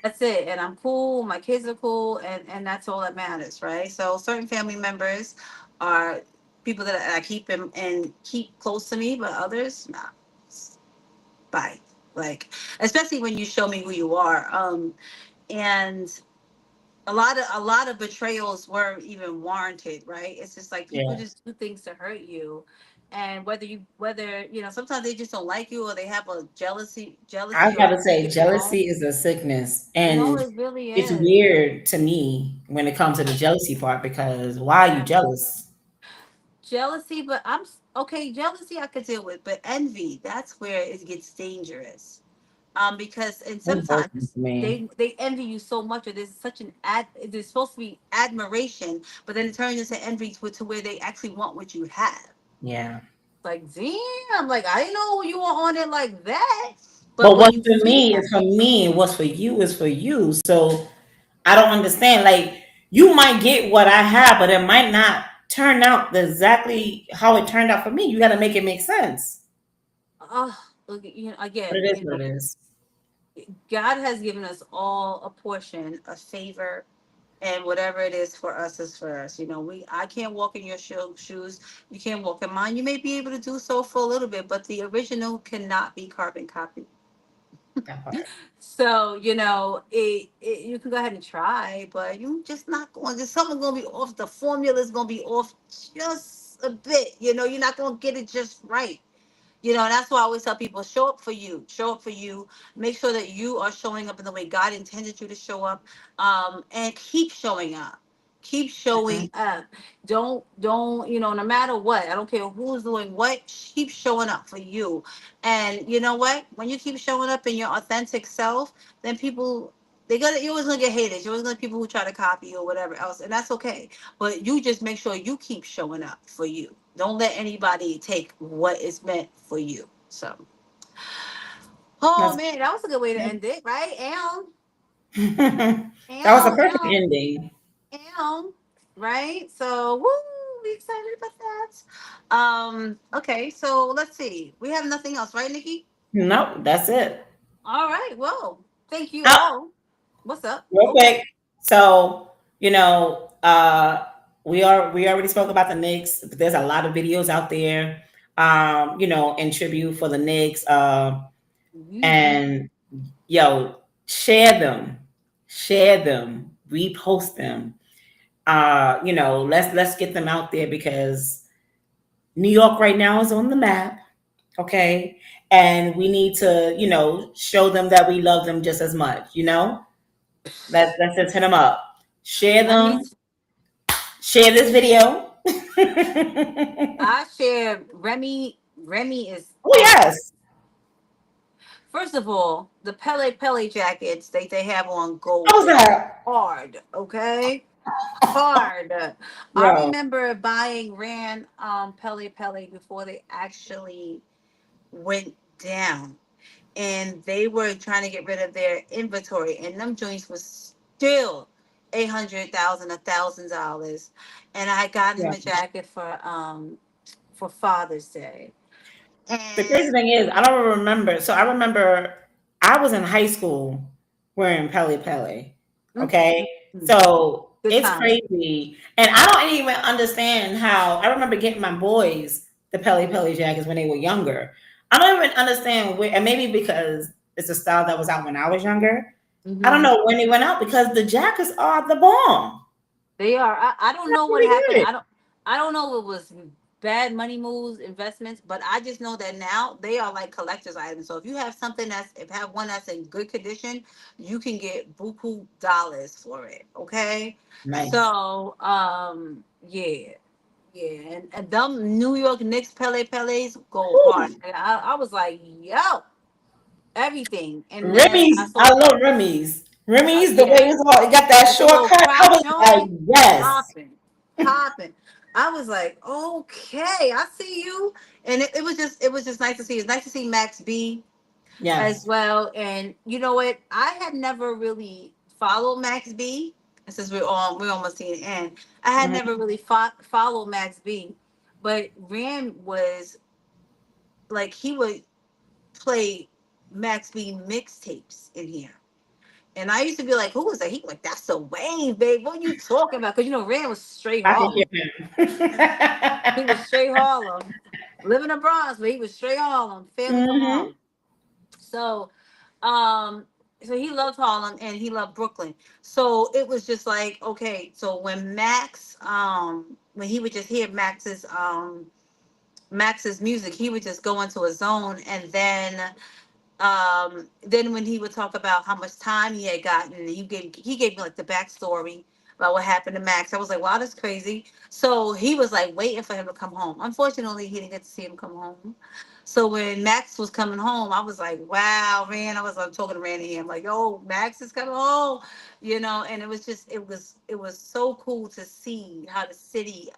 that's it. And I'm cool. My kids are cool, and that's all that matters, right? So certain family members are people that I keep and keep close to me, but others, nah, bye. Like, especially when you show me who you are. And a lot of betrayals weren't even warranted, right? It's just like people Yeah. just do things to hurt you, and whether sometimes they just don't like you or they have a I jealousy or gotta say, envy of their own. jealousy is a sickness, and It really it's is. weird to me when it comes to the jealousy part because why are you Yeah. jealous? Jealousy, but okay. Jealousy I could deal with, but envy, that's where it gets dangerous. Because and That's broken sometimes for me. they envy you so much, or there's such an there's supposed to be admiration, but then it turns into envy to where they actually want what you have. Yeah. Like, damn, like I didn't know you were on it like that. But But when what's you for see me that, is for me, and what's for you is for you. So I don't understand. Like, you might get what I have, but it might not. turn out exactly how it turned out for me. You got to make it make sense. Oh, look, But again, it is what it is. God has given us all a portion, a favor, and whatever it is for us is for us. I can't walk in your shoes. You can't walk in mine. You may be able to do so for a little bit, but the original cannot be carbon copied. That part. So, you can go ahead and try, but you just not going. There's something going to be off. The formula is going to be off just a bit. You're not going to get it just right. And that's why I always tell people, show up for you, show up for you, make sure that you are showing up in the way God intended you to show up, and keep showing up. Keep showing Mhm. up. Don't, no matter what, I don't care who's doing what, keep showing up for you. And you know what? When you keep showing up in your authentic self, then people, you're always gonna get haters. You're always gonna get people who try to copy you or whatever else, and that's okay. But you just make sure you keep showing up for you. Don't let anybody take what is meant for you. So, oh That's man, that was a good way to end it, right? Am, that was a am, perfect am, ending. am, right? So, woo, we excited about that. Okay, so let's see. We have nothing else, right, Nikki? No, that's it. All right. Well, thank you Oh, all. What's up? real Okay. quick. So, we already spoke about the Knicks. There's a lot of videos out there, in tribute for the Knicks. Mhm. And yo, share them, repost them. Let's get them out there because New York right now is on the map, okay? And we need to, show them that we love them just as much, Let's just hit them up. Share Let me. them, share this video. Oh I share Remy. Remy is awesome. yes. First of all, the Pele Pele jackets they have on go How's that? hard. Okay, hard. I Yo. remember buying ran Pele Pele before they actually went down, and they were trying to get rid of their inventory, and them joints was still 800,000, $1,000, and I got him Yeah. a jacket for Father's Day, The crazy and thing is, I don't remember. So I remember I was in high school wearing Pele Pele. mm, Okay. mm, mm, So good it's times. crazy. And I don't even understand how I remember getting my boys the Pele Pele jackets when they were younger. I don't even understand where, and maybe because it's a style that was out when I was younger. I don't Hmm. know when they went out because the jackets are the bomb. They are. I don't That's know what really happened. good. I don't know if it was bad money moves, investments, but I just know that now they are like collector's items. So if you have something if have one that's in good condition, you can get buku dollars for it. Okay. Nice. So yeah. Yeah, and them New York Knicks Pele's go hard. Ooh, And I was like, yo, everything. And then I Remy's. I saw, love Remy's. Remy's, the way yeah, it's all, it got that with the little shortcut. I crop was like, joint, yes. popping, popping. I was like, okay, I see you. And it was just nice to see. It's nice to see Max B as Yes. well. And you know what? I had never really followed Max B. And since we're almost seeing the end. I had Mhm. never really followed Max B, but Rand was like he would play Max B mixtapes in here. And I used to be like, who was that? He like, that's the Wayne, babe. What are you talking about? Because Rand was straight I can Harlem. hear He him. was straight Harlem. Living in Bronx, but he was straight Harlem. Family from Hmm. Harlem. So um so he loved Harlem and he loved Brooklyn. So it was just like, okay, so when he would just hear Max's music, he would just go into a zone. And then when he would talk about how much time he had gotten, and he gave me like the backstory about what happened to Max. I was like, wow, that's crazy. So he was like waiting for him to come home. Unfortunately, he didn't get to see him come home. So when Max was coming home, I was like, wow, man. I was like, talking to Randy. I'm like, yo, Max is coming home, and it was so cool to see how the city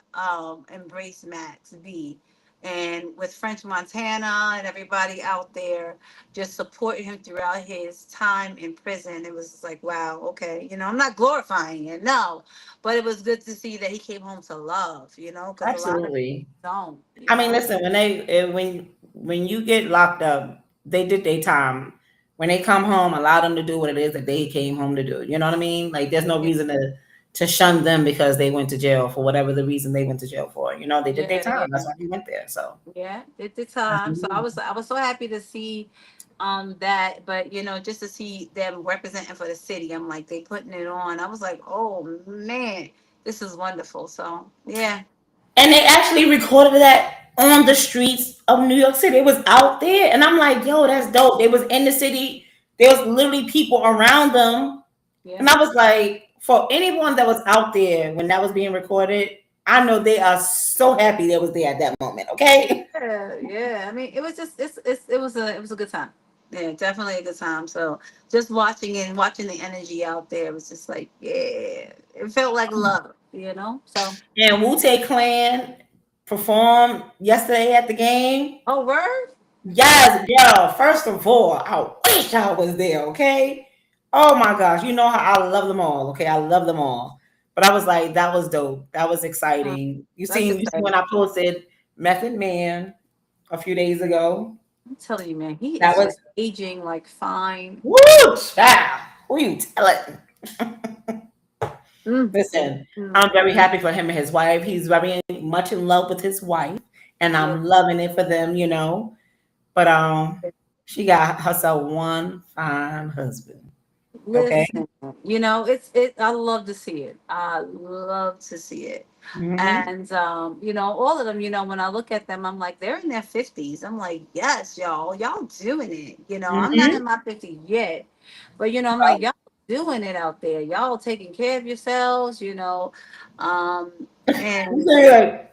embraced Max B. and with French Montana and everybody out there just supporting him throughout his time in prison. It was just like, wow, okay, I'm not glorifying it, no, but it was good to see that he came home to love, because a lot of Absolutely. don't, I mean, listen, when you get locked up, they did their time. When they come home, allow them to do what it is that they came home to do. You know what I mean? Like, there's no Yeah, reason to shun them because they went to jail for whatever the reason they went to jail for. They did their yeah, time. That's yeah. why they went there. So, Yeah, at the time. So I was so happy to see that, but just to see them representing for the city, I'm like, they putting it on. I was like, oh man, this is wonderful. So yeah. and they actually recorded that on the streets of New York City. It was out there, and I'm like, yo, that's dope. They was in the city. There was literally people around them. Yeah. And I was like, for anyone that was out there when that was being recorded, I know they are so happy they was there at that moment. Okay. Yeah, yeah. I mean, it was just it was a good time. Yeah, definitely a good time. So just watching the energy out there was just like, yeah, it felt like love. So And Wu Tang Clan performed yesterday at the game. oh word. Yes, girl. First of all, I wish I was there. Okay. Oh my gosh, you know how I love them all. Okay, I love them all. But I was like, that was dope. That was Mm, exciting. that's You see when exciting. I posted Method Man a few days ago. I'm telling you, man, he That is was just aging like fine. woo, child. Who you telling? Mm, mm, Listen, mm. I'm very happy for him and his wife. He's very much in love with his wife, and Yeah. I'm loving it for them. But she got herself one fine husband. Okay. Listen, I love to see it. I love to see it. Hmm. And all of them, when I look at them, I'm like, they're in their 50s. I'm like, yes, y'all doing it. I'm not in Hmm. my 50s yet, but I'm like, y'all doing it out there. Y'all taking care of yourselves. Um, and So you're like,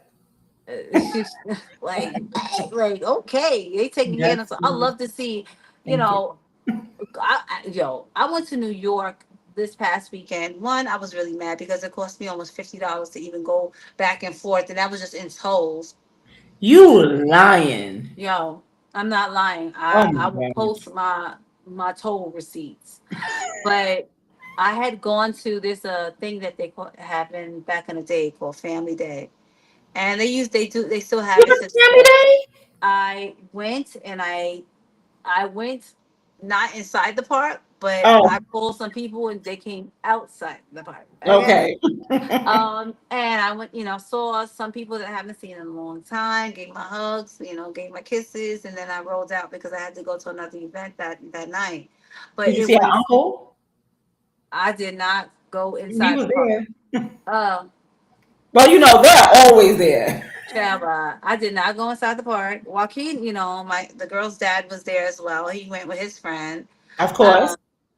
she's like, okay, they taking care yes, of us. I please. love to see, you Thank you. know, I went to New York this past weekend. One, I was really mad because it cost me almost $50 to even go back and forth, and that was just in tolls. You lying. Yo, I'm not lying. Oh I my will God. post my toll receipts, but I had gone to this thing that happened back in the day called Family Day, and they still have You it went to to this Family day. Day? I went and I went not inside the park, but Oh, I pulled some people and they came outside the park. Okay. okay. And I went, saw some people that I haven't seen in a long time, gave my hugs, gave my kisses, and then I rolled out because I had to go to another event that night. But Did you it see her was uncle? I did not go He inside was the park. there. Uh Well, they're always there. Child, I did not go inside the park. Joaquin, the girl's dad was there as well. He went with his friend. Of course. Um,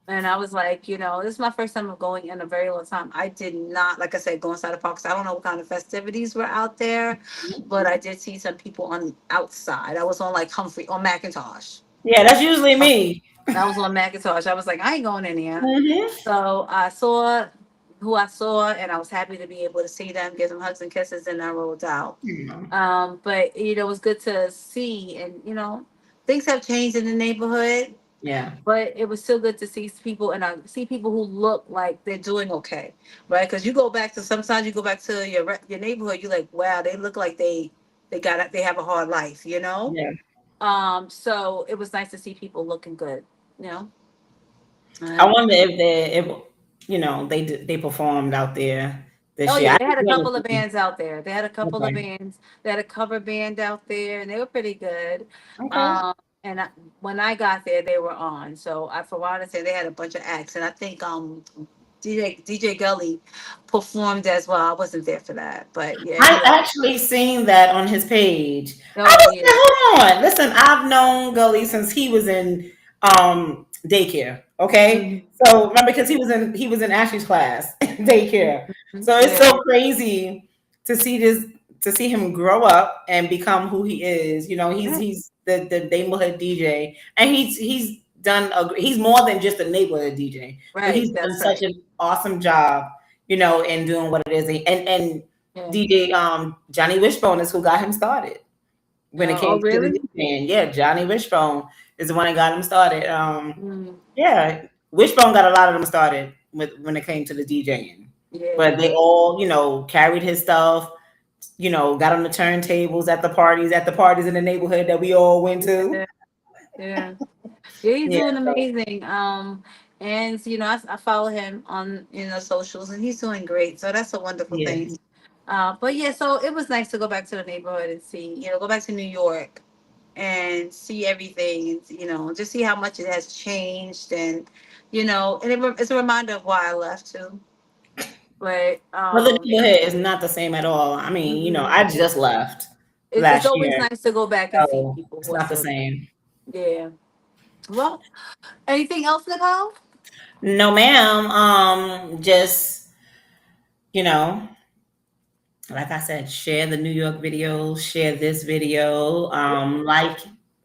and I was like, this is my first time of going in a very long time. I did not, like I said, go inside the park. 'Cause I don't know what kind of festivities were out there, but I did see some people on outside. I was on like Humphrey on Macintosh. Yeah, that's usually I me. was on Macintosh. I was like, I ain't going in here. Hmm. So I saw who I saw, and I was happy to be able to see them, give them hugs and kisses, and I rolled out. But it was good to see, and things have changed in the neighborhood, Yeah. but it was still good to see people, and I see people who look like they're doing okay, right? Because sometimes you go back to your neighborhood, you're like, wow, they look like they have a hard life. Yeah. So it was nice to see people looking good, you know. I And wonder if they performed out there oh this year. yeah, I they had just a wanted couple of to. bands out there. They had a couple of Okay. bands. They had a cover band out there, and they were pretty good. Okay. Um, when I got there, they were on. So for what I say, they had a bunch of acts, and I think DJ Gully performed as well. I wasn't there for that, but yeah, I actually seen that on his page. I oh was yeah. like, hold on. Listen, I've known Gully since he was in daycare. Okay. Mhm. So remember, because he was in Ashley's class in daycare. Mhm. So it's Yeah, so crazy to see this to see him grow up and become who he is. yeah, He's the neighborhood DJ, and he's more than just a neighborhood DJ, but right. he's done That's such right. an awesome job, in doing what it is. And Yeah. DJ Johnny Wishbone is who got him started. when it Oh, came to the really? DJing. Yeah, Johnny Wishbone is the one that got him started. Mm, Yeah, Wishbone got a lot of them started with when it came to the DJing. But they yeah. all, carried his stuff, got on the turntables at the parties in the neighborhood that we all went to. Yeah. Yeah. Yeah, he's Yeah, doing so amazing. And I follow him on socials, and he's doing great. So that's a wonderful thing. yes. But yeah, so it was nice to go back to the neighborhood and see, go back to New York and see everything, and just see how much it has changed, and it's a reminder of why I left too. But Well, the neighborhood is not the same at all. I mean, mm-mm. I just left It's last always year, nice to go back and see so people it's who are not the still there. same. Yeah. Well, anything else, Nicole? No, ma'am. Just you know, like I said, share the New York video, share this video.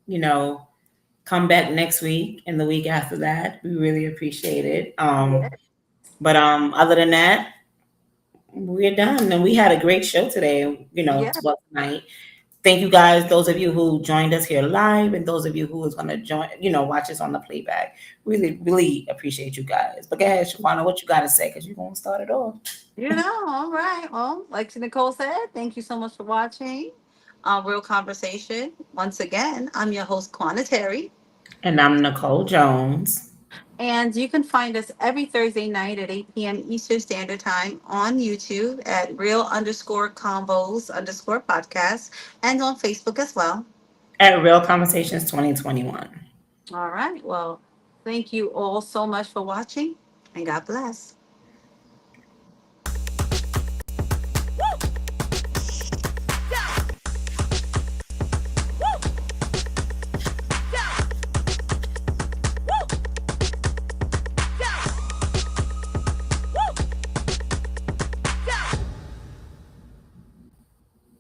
You know, come back next week and the week after that. We really appreciate it. Yeah. Other than that, we're done. And we had a great show today, Yeah. tonight. Thank you guys, those of you who joined us here live and those of you who is gonna join, watch us on the playback. Really, really appreciate you guys. But go ahead, Shawana, what you gotta say? Because you're gonna start it off. All right. Well, like Nicole said, thank you so much for watching Real Conversation. Once again, I'm your host, Quana Terry. And I'm Nicole Jones. And you can find us every Thursday night at 8 p.m. Eastern Standard Time on YouTube at real underscore combos underscore podcast and on Facebook as well. At Real Conversations 2021. All right. Well, thank you all so much for watching, and God bless.